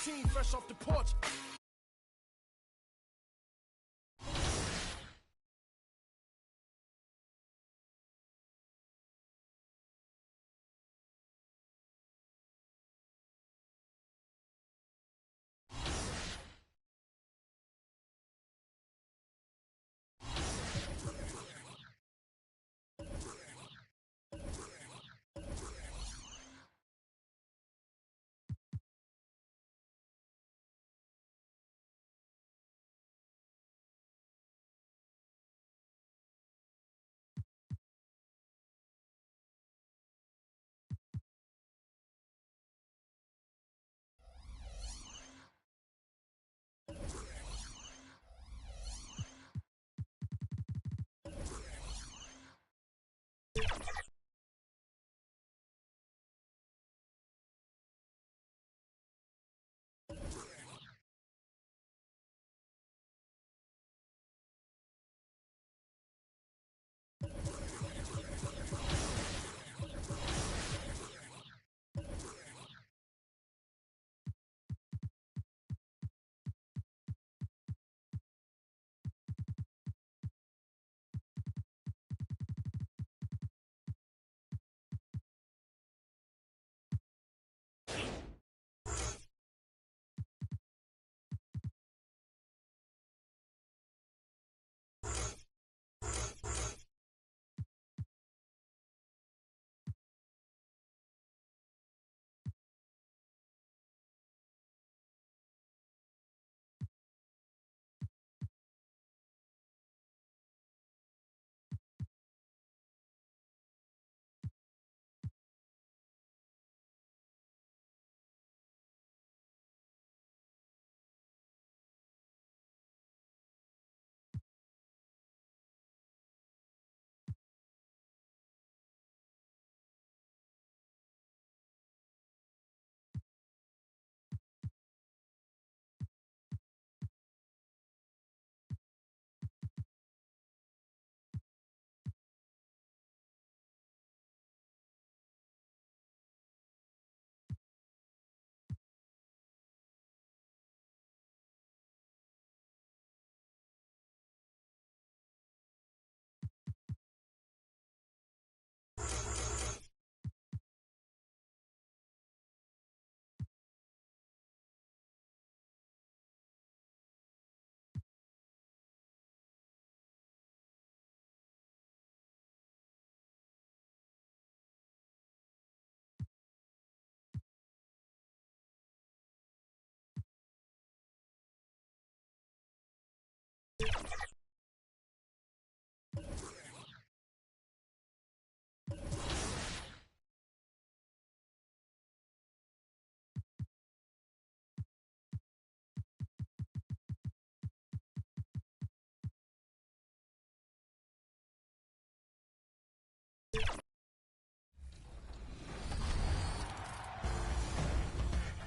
17, fresh off the porch.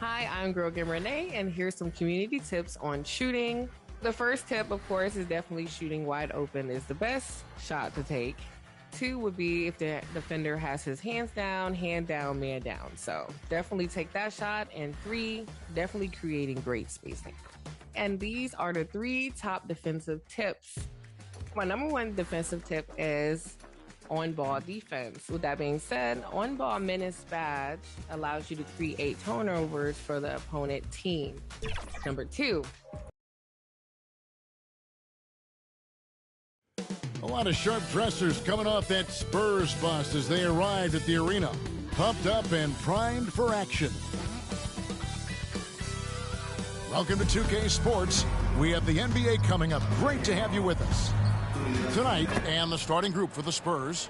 Hi, I'm Girl Game Renee, and here's some community tips on shooting. The first tip, of course, is definitely shooting wide open is the best shot to take. 2 would be if the defender has his hands down, hand down, man down. So definitely take that shot. And 3, definitely creating great spacing. And these are the 3 top defensive tips. My number 1 defensive tip is on-ball defense. With that being said, on-ball menace badge allows you to create turnovers for the opponent team. Number 2. A lot of sharp dressers coming off that Spurs bus as they arrived at the arena, pumped up and primed for action. Welcome to 2K Sports. We have the NBA coming up. Great to have you with us. Tonight, and the starting group for the Spurs.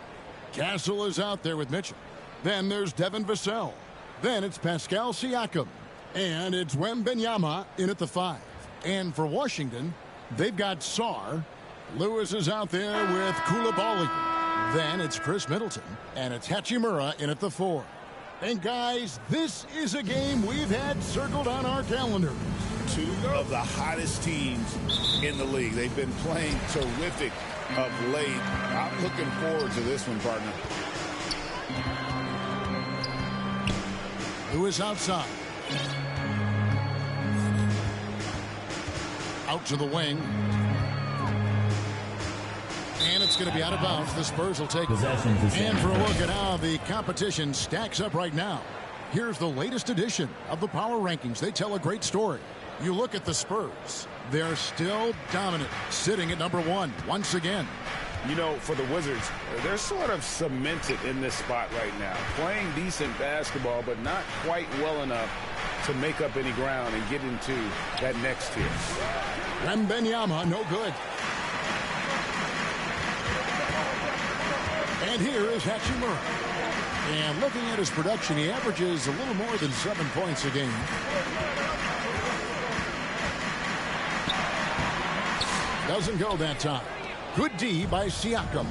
Castle is out there with Mitchell. Then there's Devin Vassell. Then it's Pascal Siakam. And it's Wembanyama in at the 5. And for Washington, they've got Sarr. Lewis is out there with Koulibaly. Then it's Chris Middleton. And it's Hachimura in at the 4. And guys, this is a game we've had circled on our calendar. 2 of the hottest teams in the league. They've been playing terrific of late. I'm looking forward to this one, partner. Lewis outside. Out to the wing. And it's going to be out of bounds. The Spurs will take it. And for a look at how the competition stacks up right now, here's the latest edition of the Power Rankings. They tell a great story. You look at the Spurs. They're still dominant, sitting at number 1 once again. You know, for the Wizards, they're sort of cemented in this spot right now. Playing decent basketball, but not quite well enough to make up any ground and get into that next tier. Wembanyama, no good. And here is Hachimura. And looking at his production, he averages a little more than 7 points a game. Doesn't go that time. Good D by Siakam.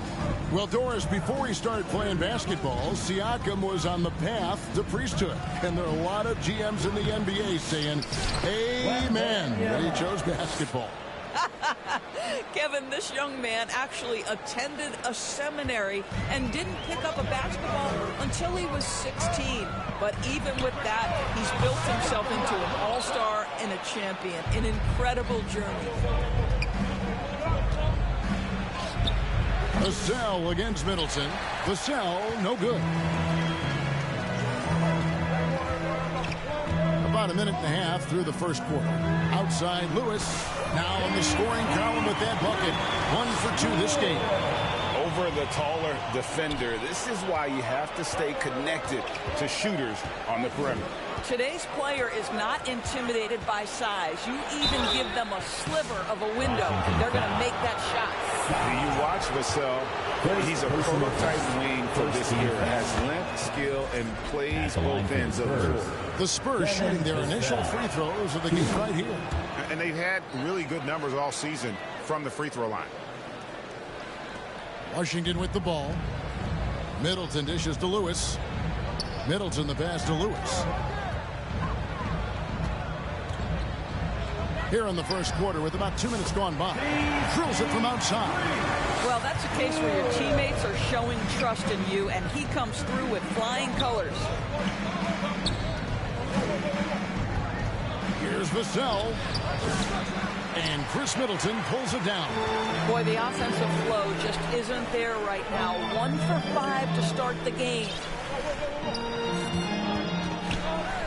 Well, Doris, before he started playing basketball, Siakam was on the path to priesthood. And there are a lot of GMs in the NBA saying, amen, that he chose basketball. Kevin, this young man actually attended a seminary and didn't pick up a basketball until he was 16. But even with that, he's built himself into an all-star and a champion. An incredible journey. Vassell against Middleton. Vassell, no good. About a minute and a half through the first quarter. Outside, Lewis. Now in the scoring column with that bucket. 1 for 2 this game. Over the taller defender. This is why you have to stay connected to shooters on the perimeter. Today's player is not intimidated by size. You even give them a sliver of a window, they're going to make that shot. You watch Vassell. He's a prototype wing for this era. Has length, skill, and plays both ends of the floor. The Spurs shooting their initial free throws of the game right here. And they've had really good numbers all season from the free throw line. Washington with the ball. Middleton dishes to Lewis. Middleton the pass to Lewis. Here in the first quarter with about 2 minutes gone by. Drills it from outside. Well, that's a case where your teammates are showing trust in you, and he comes through with flying colors. Here's Vassell. And Chris Middleton pulls it down. Boy, the offensive flow just isn't there right now. 1 for 5 to start the game.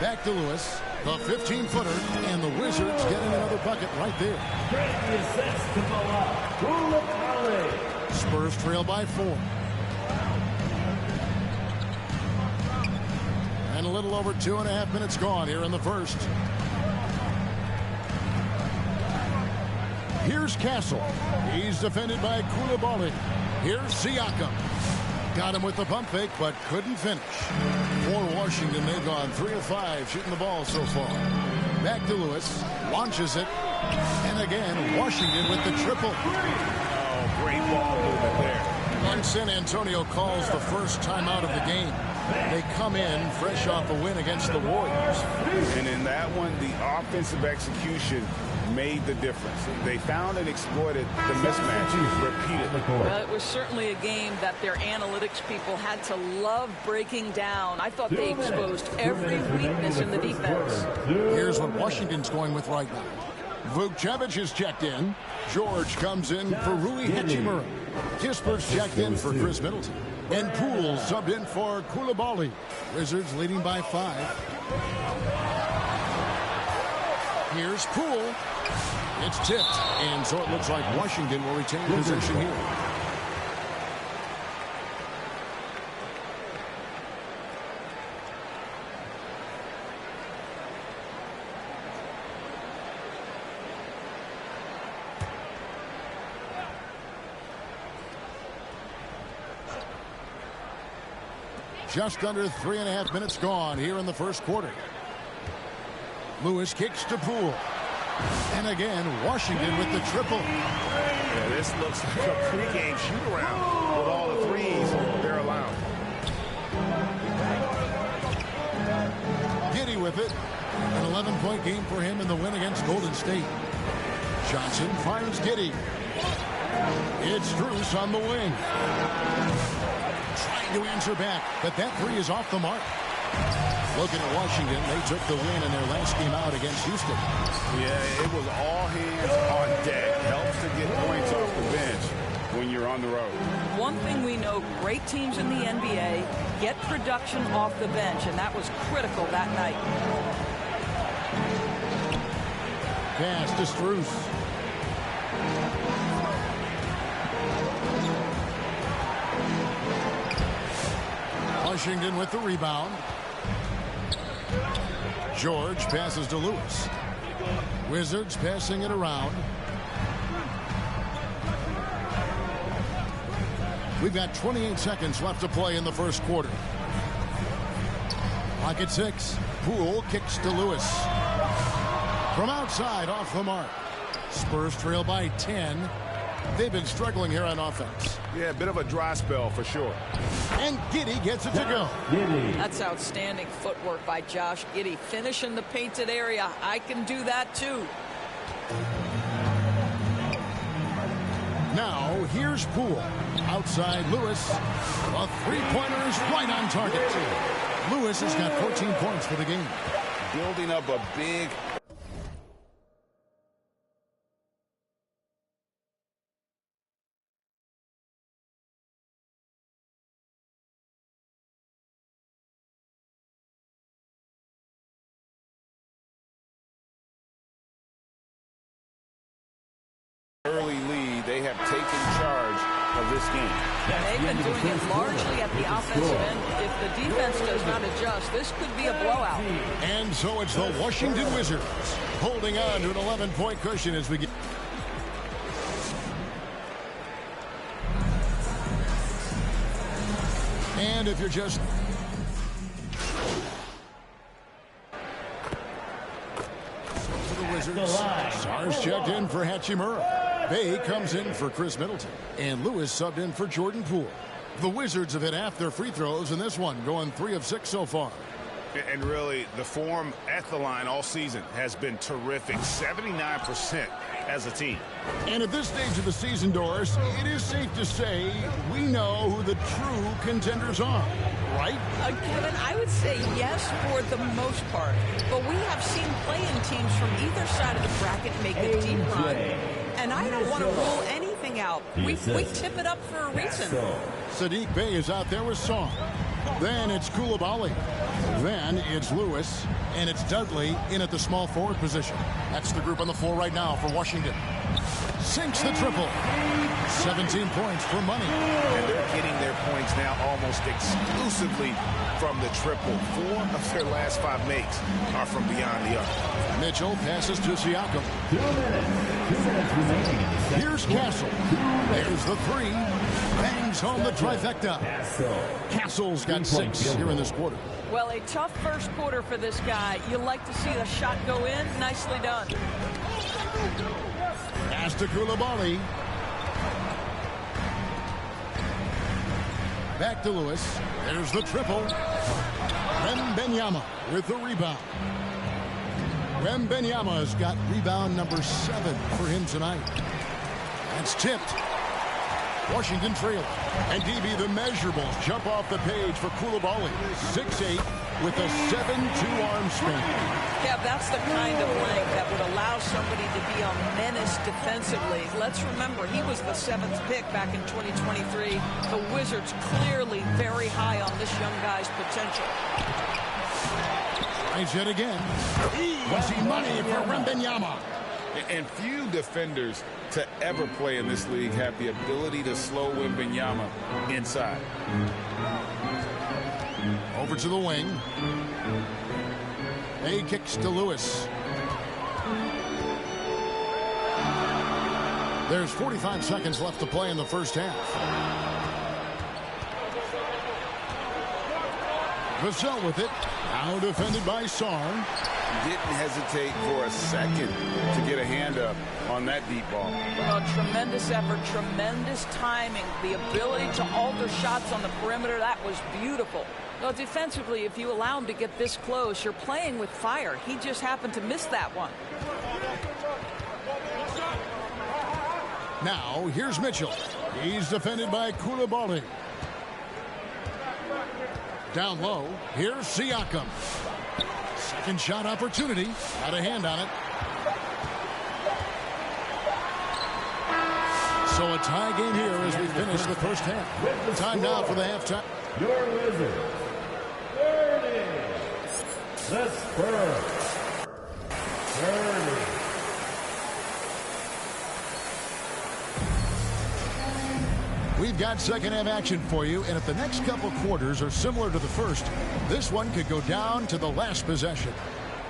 Back to Lewis. The 15-footer, and the Wizards getting another bucket right there. Spurs trail by 4. And a little over 2.5 minutes gone here in the first. Here's Castle. He's defended by Koulibaly. Here's Siakam. Got him with the pump fake, but couldn't finish. For Washington, they've gone 3 of 5 shooting the ball so far. Back to Lewis. Launches it. And again, Washington with the triple. Oh, great ball movement there. And San Antonio calls the first timeout of the game. They come in fresh off a win against the Warriors. And in that one, the offensive execution made the difference. They found and exploited the mismatch repeatedly. Well, it was certainly a game that their analytics people had to love breaking down. I thought they exposed every weakness in the defense. Here's what Washington's going with right now. Vukcevic is checked in. George comes in for Rui Hachimura. Kisper's checked in for Chris Middleton. And Poole subbed in for Koulibaly. Wizards leading by 5. Here's Poole. It's tipped, and so it looks like Washington will retain possession here. Just under 3.5 minutes gone here in the first quarter. Lewis kicks to Poole. And again, Washington with the triple. Yeah, this looks like a pregame shoot-around with all the threes they're allowing. Giddey with it. An 11-point game for him in the win against Golden State. Johnson finds Giddey. It's Strus on the wing. Trying to answer back, but that three is off the mark. Looking at Washington, they took the win in their last game out against Houston. Yeah, it was all hands on deck. Helps to get points off the bench when you're on the road. One thing we know, great teams in the NBA get production off the bench, and that was critical that night. Pass to Strus. Washington with the rebound. George passes to Lewis. Wizards passing it around. We've got 28 seconds left to play in the first quarter. Clock at 6. Poole kicks to Lewis. From outside, off the mark. Spurs trail by 10. They've been struggling here on offense. Yeah, a bit of a dry spell for sure. And Giddey gets it to go. That's outstanding footwork by Josh Giddey. Finishing the painted area. I can do that too. Now, here's Poole. Outside Lewis. A three-pointer is right on target. Lewis has got 14 points for the game. Building up a big... early lead. They have taken charge of this game. And they've been doing it largely at the offensive end. If the defense does not adjust, this could be a blowout. And so it's the Washington Wizards holding on to an 11-point cushion as we get... And if you're just... to the Wizards, Sars checked in for Hachimura. Bay comes in for Chris Middleton. And Lewis subbed in for Jordan Poole. The Wizards have hit half their free throws in this one, going 3 of 6 so far. And really, the form at the line all season has been terrific. 79% as a team. And at this stage of the season, Doris, it is safe to say we know who the true contenders are, right? Kevin, I would say yes for the most part. But we have seen play-in teams from either side of the bracket make a deep run. And I don't want to rule anything out. We tip it up for a reason. Saddiq Bey is out there with Song. Then it's Coulibaly. Then it's Lewis. And it's Dudley in at the small forward position. That's the group on the floor right now for Washington. Sinks the triple. 17 points for money. And they're getting their points now almost exclusively from the triple. 4 of their last 5 makes are from beyond the arc. Mitchell passes to Siakam. Here's Castle. There's the 3. Bangs home the trifecta. Castle's got 6 here in this quarter. Well, a tough first quarter for this guy. You like to see the shot go in. Nicely done. Pass to Coulibaly. Back to Lewis. There's the triple. Wembanyama with the rebound. Wembanyama's got rebound number 7 for him tonight. That's tipped. Washington trail. And DB, the measurables jump off the page for Coulibaly. 6'8" with a 7'2" arm span. Yeah, that's the kind of length that would allow somebody to be a menace defensively. Let's remember, he was the 7th pick back in 2023. The Wizards clearly very high on this young guy's potential. Tries yet again. Easy money for Wembanyama. And few defenders to ever play in this league have the ability to slow Wembanyama inside. Over to the wing. A kicks to Lewis. There's 45 seconds left to play in the first half. Vassell with it. Now defended by Sarn. Didn't hesitate for a second to get a hand up on that deep ball. Well, tremendous effort, tremendous timing, the ability to alter shots on the perimeter. That was beautiful. Well, defensively, if you allow him to get this close, you're playing with fire. He just happened to miss that one. Now, here's Mitchell. He's defended by Coulibaly. Down low, here's Siakam. Second shot opportunity. Got a hand on it. So a tie game here as we finish the first half. Time now for the halftime. Your Wizards, 30. The Spurs, 30. We've got second half action for you, and if the next couple quarters are similar to the first, this one could go down to the last possession.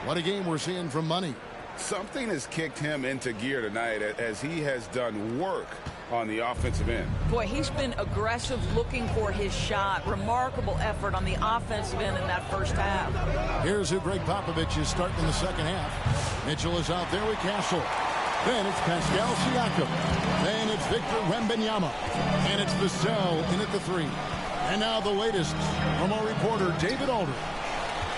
What a game we're seeing from Money. Something has kicked him into gear tonight as he has done work on the offensive end. Boy, he's been aggressive looking for his shot. Remarkable effort on the offensive end in that first half. Here's who Greg Popovich is starting in the second half. Mitchell is out there with Castle. Then it's Pascal Siakam. Then it's Victor Wembanyama. And it's Vassell in at the 3. And now the latest from our reporter, David Aldridge.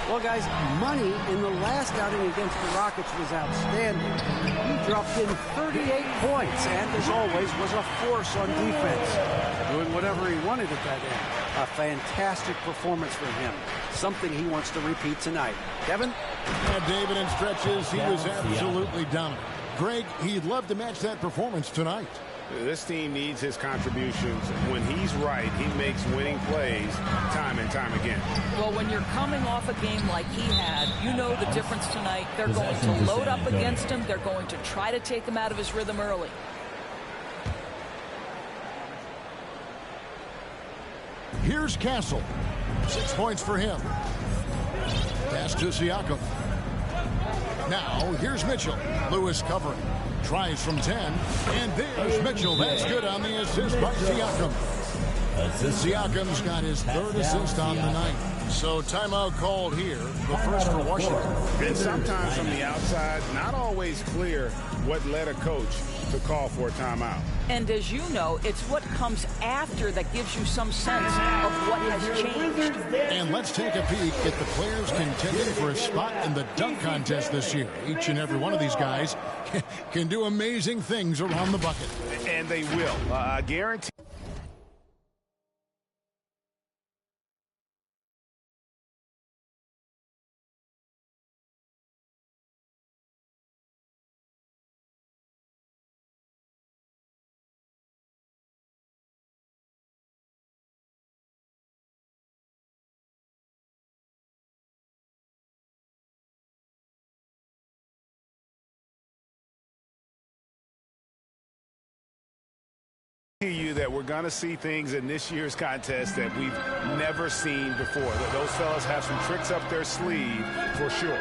Well, guys, Money in the last outing against the Rockets was outstanding. He dropped in 38 points and, as always, was a force on defense, doing whatever he wanted at that end. A fantastic performance for him, something he wants to repeat tonight. Kevin? Yeah, David, in stretches, he was absolutely dominant. Greg, he'd love to match that performance tonight. This team needs his contributions. When he's right, he makes winning plays time and time again. Well, when you're coming off a game like he had, you know the difference tonight. They're going to load up against him. They're going to try to take him out of his rhythm early. Here's Castle. 6 points for him. Pass to Siakam. Now, here's Mitchell. Lewis covering. Tries from 10. And there's Mitchell. That's good on the assist by Siakam. Siakam's got his third assist on the night. So timeout called here. The first for Washington. And sometimes from the outside, not always clear what led a coach to call for a timeout. And as you know, it's what comes after that gives you some sense of what has changed. And let's take a peek at the players contending for a spot in the dunk contest this year. Each and every one of these guys can do amazing things around the bucket. And they will. I guarantee. You that we're going to see things in this year's contest that we've never seen before. Those fellas have some tricks up their sleeve for sure.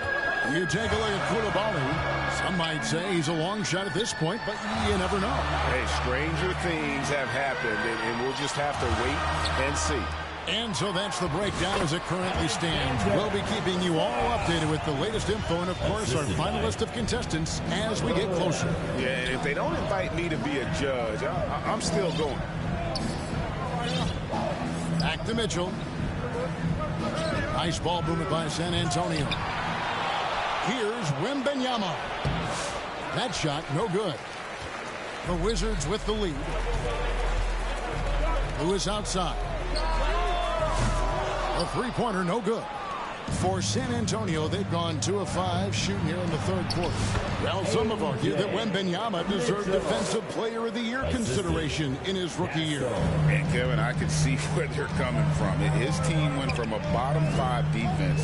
You take a look at Koulibaly. Some might say he's a long shot at this point, but you never know. Hey, stranger things have happened, and we'll just have to wait and see. And so that's the breakdown as it currently stands. We'll be keeping you all updated with the latest info and, of course, our final list of contestants as we get closer. Yeah, and if they don't invite me to be a judge, I'm still going. Back to Mitchell. Nice ball movement by San Antonio. Here's Wembanyama. That shot, no good. The Wizards with the lead. Lewis outside. A three-pointer, no good. For San Antonio, they've gone 2 of 5 shooting here in the third quarter. Well, some have argued that Wembanyama deserved Defensive Player of the Year consideration in his rookie year. And Kevin, I can see where they're coming from. His team went from a bottom 5 defense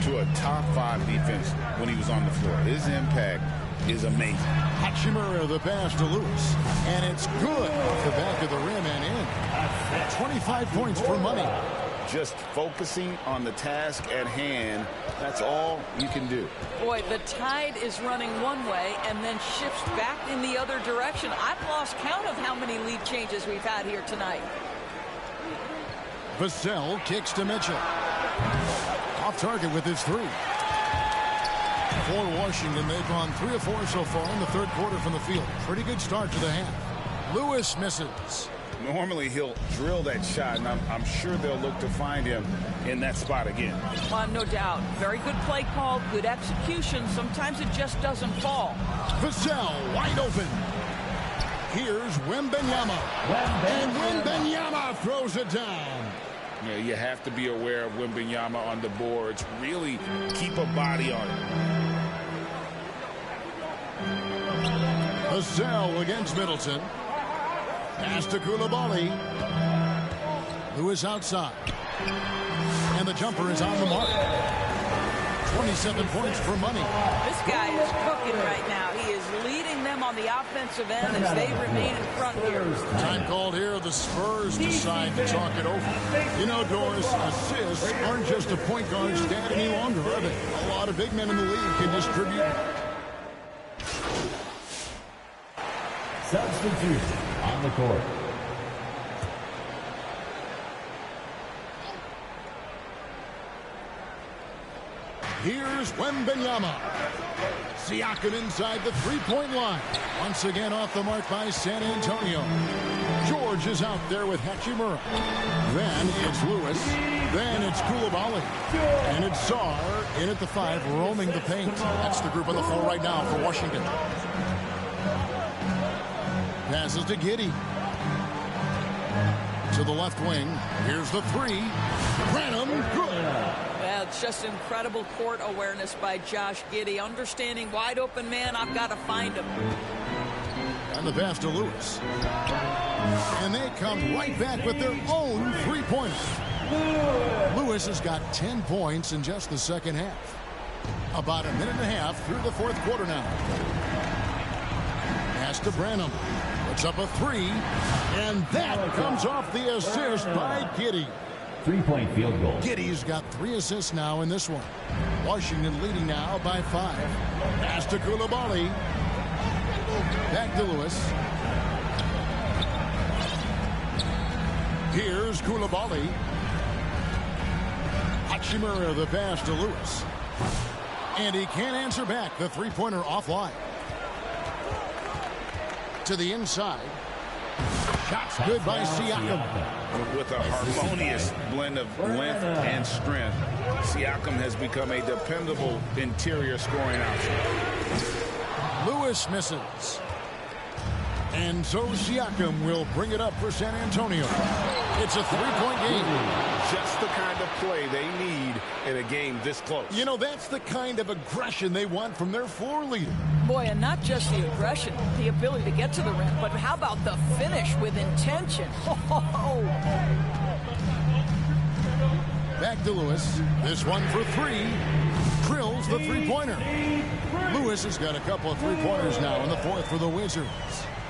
to a top 5 defense when he was on the floor. His impact is amazing. Hachimura, the pass to Lewis. And it's good off the back of the rim and in. 25 points for Money. Just focusing on the task at hand, that's all you can do. Boy, the tide is running one way and then shifts back in the other direction. I've lost count of how many lead changes we've had here tonight. Vassell kicks to Mitchell. Off target with his 3. For Washington, they've gone 3 of 4 so far in the third quarter from the field. Pretty good start to the half. Lewis misses. Normally he'll drill that shot, and I'm sure they'll look to find him in that spot again. No doubt. Very good play call, good execution. Sometimes it just doesn't fall. Vassell wide open. Here's Wembanyama. And Wembanyama throws it down. Yeah, you have to be aware of Wembanyama on the boards. Really keep a body on it. Vassell against Middleton. Pass to Coulibaly. Lewis outside. And the jumper is on the mark. 27 points for money. This guy is cooking right now. He is leading them on the offensive end as they remain in front here. Time called here. The Spurs decide to talk it over. You know, Doris, assists aren't just a point guard stat any longer, are they? A lot of big men in the league can distribute. Substitution on the court. Here's Wembanyama. Siakam inside the three-point line. Once again off the mark by San Antonio. George is out there with Hachimura. Then it's Lewis. Then it's Coulibaly. And it's Sarr in at the 5, roaming the paint. That's the group on the floor right now for Washington. Passes to Giddey. To the left wing. Here's the 3. Branham, good. Well, it's just incredible court awareness by Josh Giddey. Understanding wide open man, I've got to find him. And the pass to Lewis. And they come right back with their own three-pointer. Lewis has got 10 points in just the second half. About a minute and a half through the fourth quarter now. Pass to Branham. Puts up a 3. And that comes off the assist by Giddey. 3-point field goal. Giddey's got 3 assists now in this one. Washington leading now by 5. Pass to Coulibaly. Back to Lewis. Here's Coulibaly. Hachimura the pass to Lewis. And he can't answer back. The three-pointer offline. To the inside. Shots good by Siakam. With a harmonious blend of length and strength, Siakam has become a dependable interior scoring option. Lewis misses. And so Siakam will bring it up for San Antonio. It's a three-point game. Just the kind of play they need in a game this close. You know, that's the kind of aggression they want from their floor leader. Boy, and not just the aggression, the ability to get to the rim, but how about the finish with intention? Back to Lewis. This one for 3. Drills the three-pointer. Lewis has got a couple of three-pointers now in the fourth for the Wizards.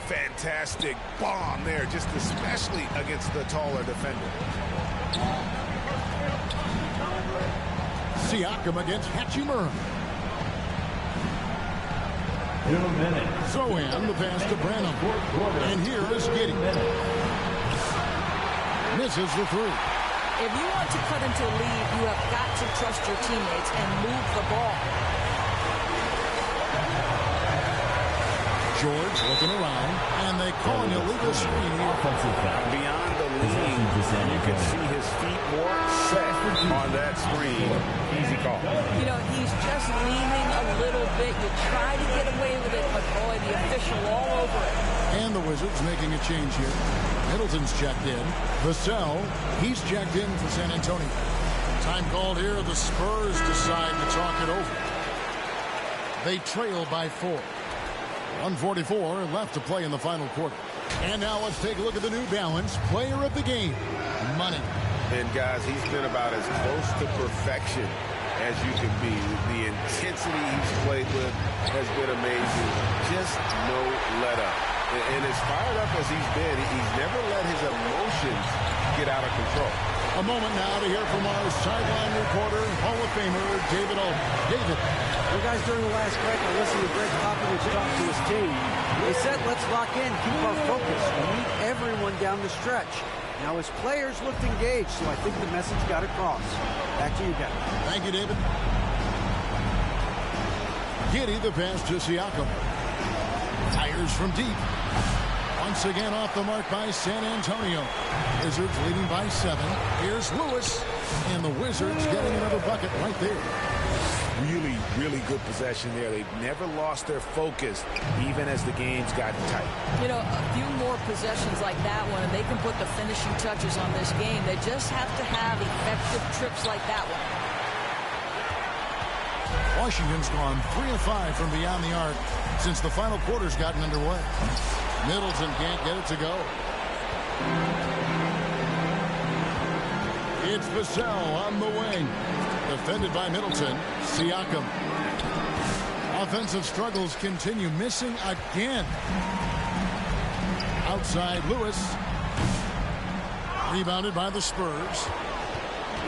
Fantastic bomb there, just especially against the taller defender. Siakam against Hachimura. 2 minutes. Zohan the pass to Branham. And here is Giddey. Misses the 3. If you want to cut into a lead, you have got to trust your teammates and move the ball. George looking around, and they call an illegal screen. Offensive foul. Beyond the lean, you can see his feet more set on that screen. Easy call. You know, he's just leaning a little bit. You try to get away with it, but boy, the official all over it. And the Wizards making a change here. Middleton's checked in. Vassell, he's checked in for San Antonio. Time called here. The Spurs decide to talk it over. They trail by 4. 1:44 left to play in the final quarter. And now let's take a look at the New Balance player of the game, Money. And guys, he's been about as close to perfection as you can be. The intensity he's played with has been amazing. Just no let up. And as fired up as he's been, he's never let his emotions get out of control. A moment now to hear from our sideline reporter, Hall of Famer David Alden. David. Well, guys, during the last break, I listened to Greg Popovich talk to his team. They said, let's lock in, keep our focus, meet everyone down the stretch. Now, his players looked engaged, so I think the message got across. Back to you guys. Thank you, David. Giddey the pass to Siakam. Fires from deep. Once again off the mark by San Antonio. Wizards leading by 7. Here's Lewis. And the Wizards getting another bucket right there. really, really good possession there. They've never lost their focus, even as the game's gotten tight. You know, a few more possessions like that one, and they can put the finishing touches on this game. They just have to have effective trips like that one. Washington's gone 3 of 5 from beyond the arc since the final quarter's gotten underway. Middleton can't get it to go. It's Vassell on the wing. Defended by Middleton. Siakam. Offensive struggles continue. Missing again. Outside Lewis. Rebounded by the Spurs.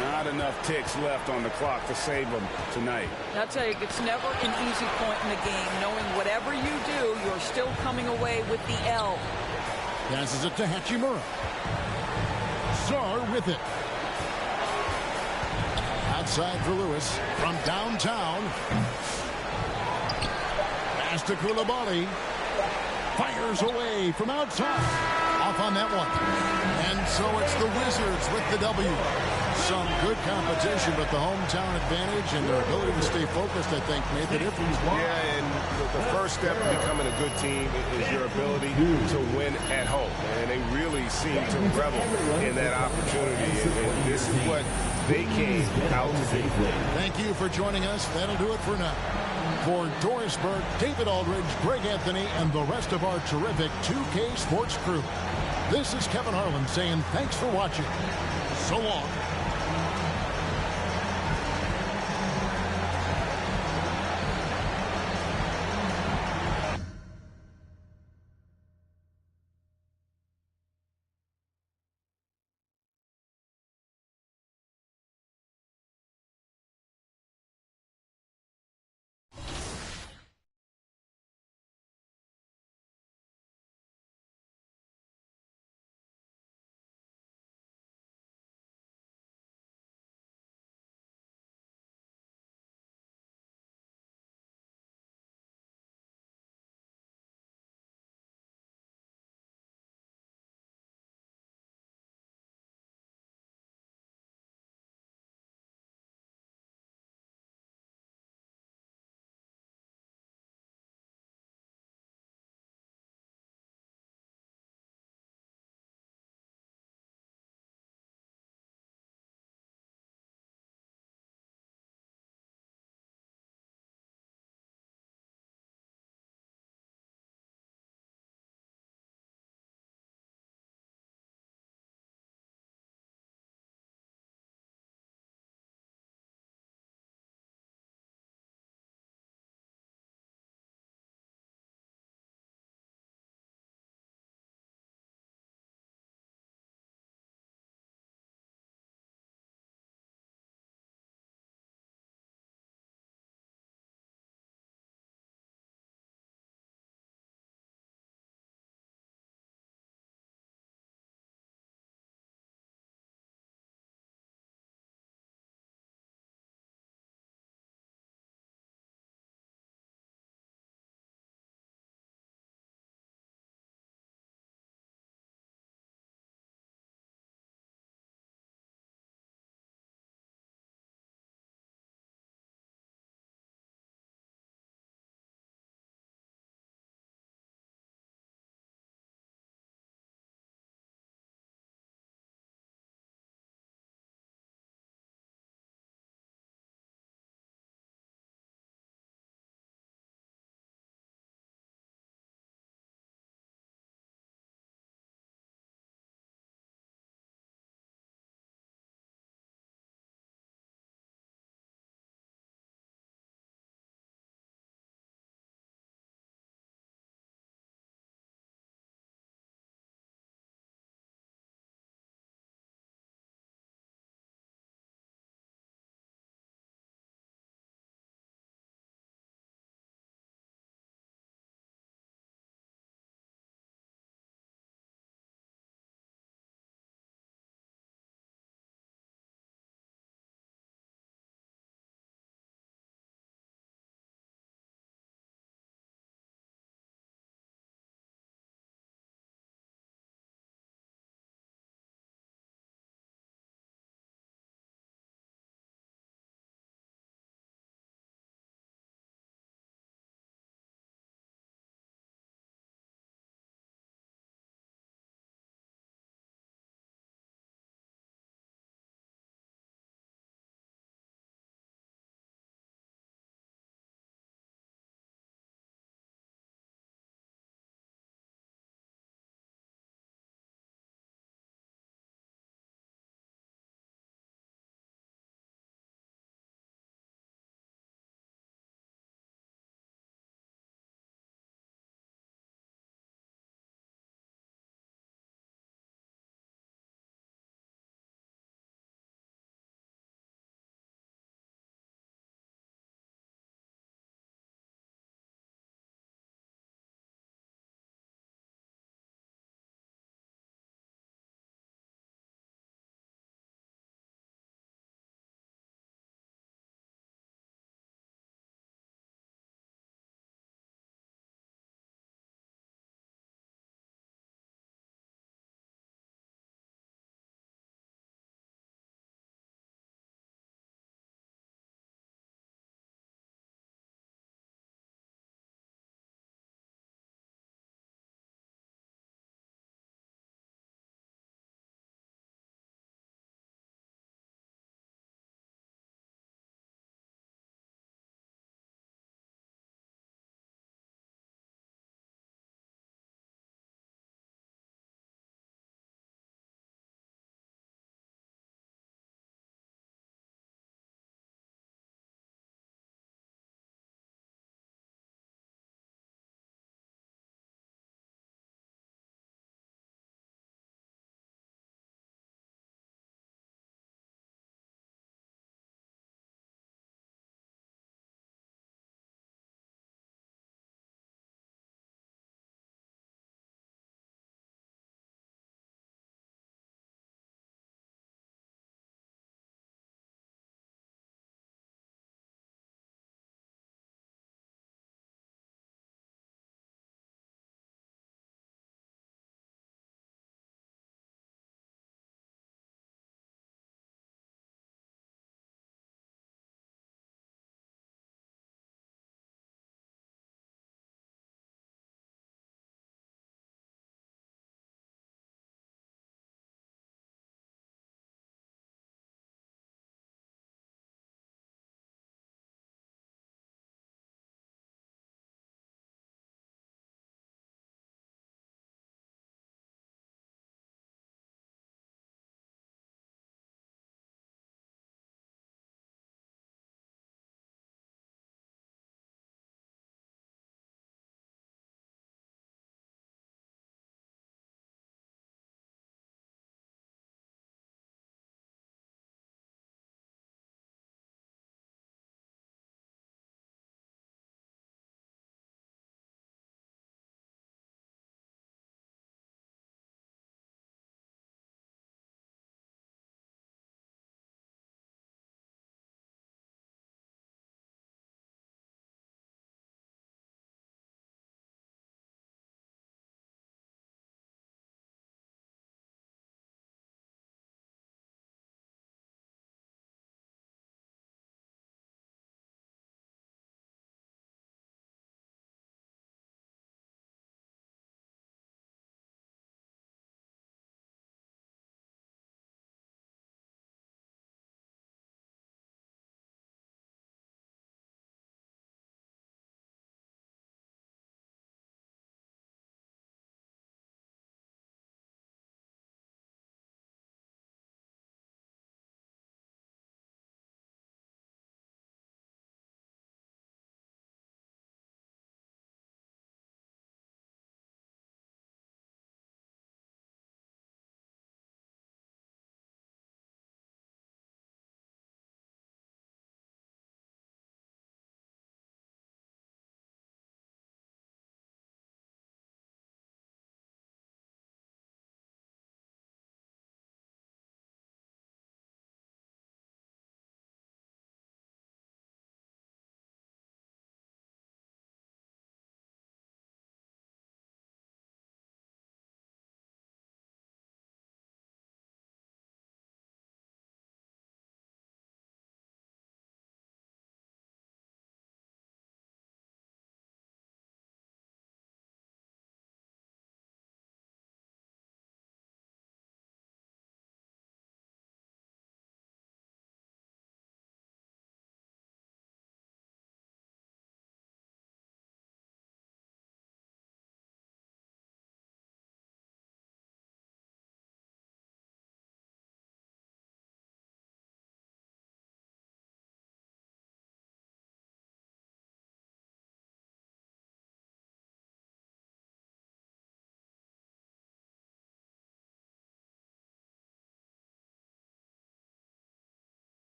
Not enough ticks left on the clock to save them tonight. I'll tell you, it's never an easy point in the game, knowing whatever you do, you're still coming away with the L. Passes it to Hachimura. Czar with it. Outside for Lewis from downtown. Pass to Koulibaly. Fires away from outside. Off on that one. And so it's the Wizards with the W. Some good competition, but the hometown advantage and their ability to stay focused, I think, made the difference. Yeah, and the first step in becoming a good team is your ability to win at home. And they really seem to revel in that opportunity. And this is what they came out to do. Thank you for joining us. That'll do it for now. For Doris Burke, David Aldridge, Greg Anthony, and the rest of our terrific 2K Sports crew, this is Kevin Harlan saying thanks for watching. So long.